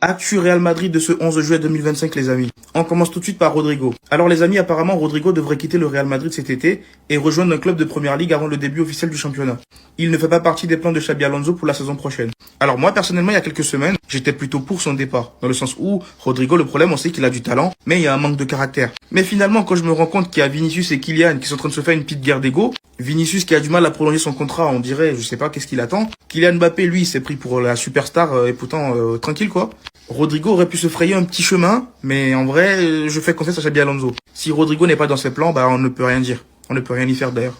Actu Real Madrid de ce 11 juillet 2025 les amis. On commence tout de suite par Rodrigo. Alors les amis, apparemment Rodrigo devrait quitter le Real Madrid cet été et rejoindre un club de première ligue avant le début officiel du championnat. Il ne fait pas partie des plans de Xabi Alonso pour la saison prochaine. Alors moi personnellement il y a quelques semaines, j'étais plutôt pour son départ. Dans le sens où Rodrigo, le problème on sait qu'il a du talent, mais il y a un manque de caractère. Mais finalement quand je me rends compte qu'il y a Vinicius et Kylian qui sont en train de se faire une petite guerre d'ego, Vinicius qui a du mal à prolonger son contrat, on dirait, je sais pas qu'est-ce qu'il attend. Kylian Mbappé lui s'est pris pour la superstar et pourtant tranquille quoi. Rodrigo aurait pu se frayer un petit chemin, mais en vrai, je fais confiance à Xabi Alonso. Si Rodrigo n'est pas dans ses plans, bah on ne peut rien dire. On ne peut rien y faire d'ailleurs.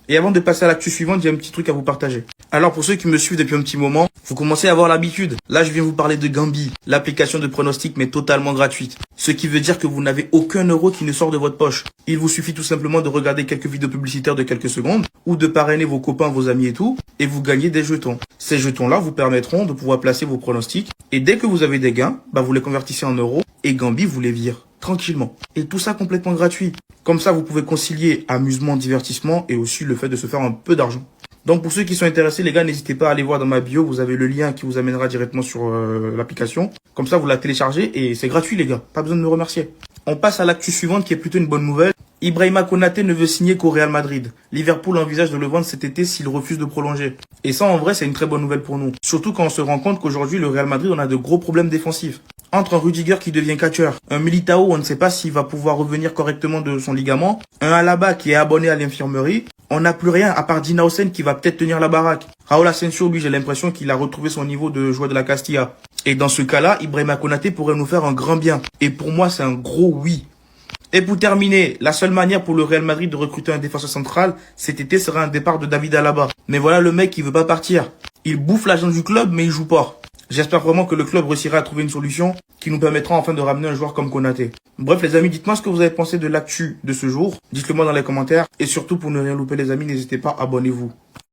Et avant de passer à l'actu suivante, il y a un petit truc à vous partager. Alors pour ceux qui me suivent depuis un petit moment, vous commencez à avoir l'habitude. Là, je viens vous parler de Gambi, l'application de pronostic mais totalement gratuite. Ce qui veut dire que vous n'avez aucun euro qui ne sort de votre poche. Il vous suffit tout simplement de regarder quelques vidéos publicitaires de quelques secondes ou de parrainer vos copains, vos amis et tout, et vous gagnez des jetons. Ces jetons-là vous permettront de pouvoir placer vos pronostics et dès que vous avez des gains, bah vous les convertissez en euros et Gambi vous les vire tranquillement. Et tout ça complètement gratuit. Comme ça, vous pouvez concilier amusement, divertissement et aussi le fait de se faire un peu d'argent. Donc pour ceux qui sont intéressés, les gars, n'hésitez pas à aller voir dans ma bio. Vous avez le lien qui vous amènera directement sur l'application. Comme ça, vous la téléchargez et c'est gratuit, les gars. Pas besoin de me remercier. On passe à l'actu suivante qui est plutôt une bonne nouvelle. Ibrahima Konaté ne veut signer qu'au Real Madrid. Liverpool envisage de le vendre cet été s'il refuse de prolonger. Et ça, en vrai, c'est une très bonne nouvelle pour nous. Surtout quand on se rend compte qu'aujourd'hui, le Real Madrid, on a de gros problèmes défensifs. Entre un Rudiger qui devient catcheur, un Militao, on ne sait pas s'il va pouvoir revenir correctement de son ligament, un Alaba qui est abonné à l'infirmerie, on n'a plus rien à part Dina Hussein qui va peut-être tenir la baraque. Raúl Asensio, lui, j'ai l'impression qu'il a retrouvé son niveau de joueur de la Castilla. Et dans ce cas-là, Ibrahima Konaté pourrait nous faire un grand bien. Et pour moi, c'est un gros oui. Et pour terminer, la seule manière pour le Real Madrid de recruter un défenseur central cet été sera un départ de David Alaba. Mais voilà le mec qui veut pas partir. Il bouffe l'argent du club mais il joue pas. J'espère vraiment que le club réussira à trouver une solution qui nous permettra enfin de ramener un joueur comme Konaté. Bref les amis, dites-moi ce que vous avez pensé de l'actu de ce jour. Dites-le moi dans les commentaires. Et surtout pour ne rien louper les amis, n'hésitez pas, abonnez-vous.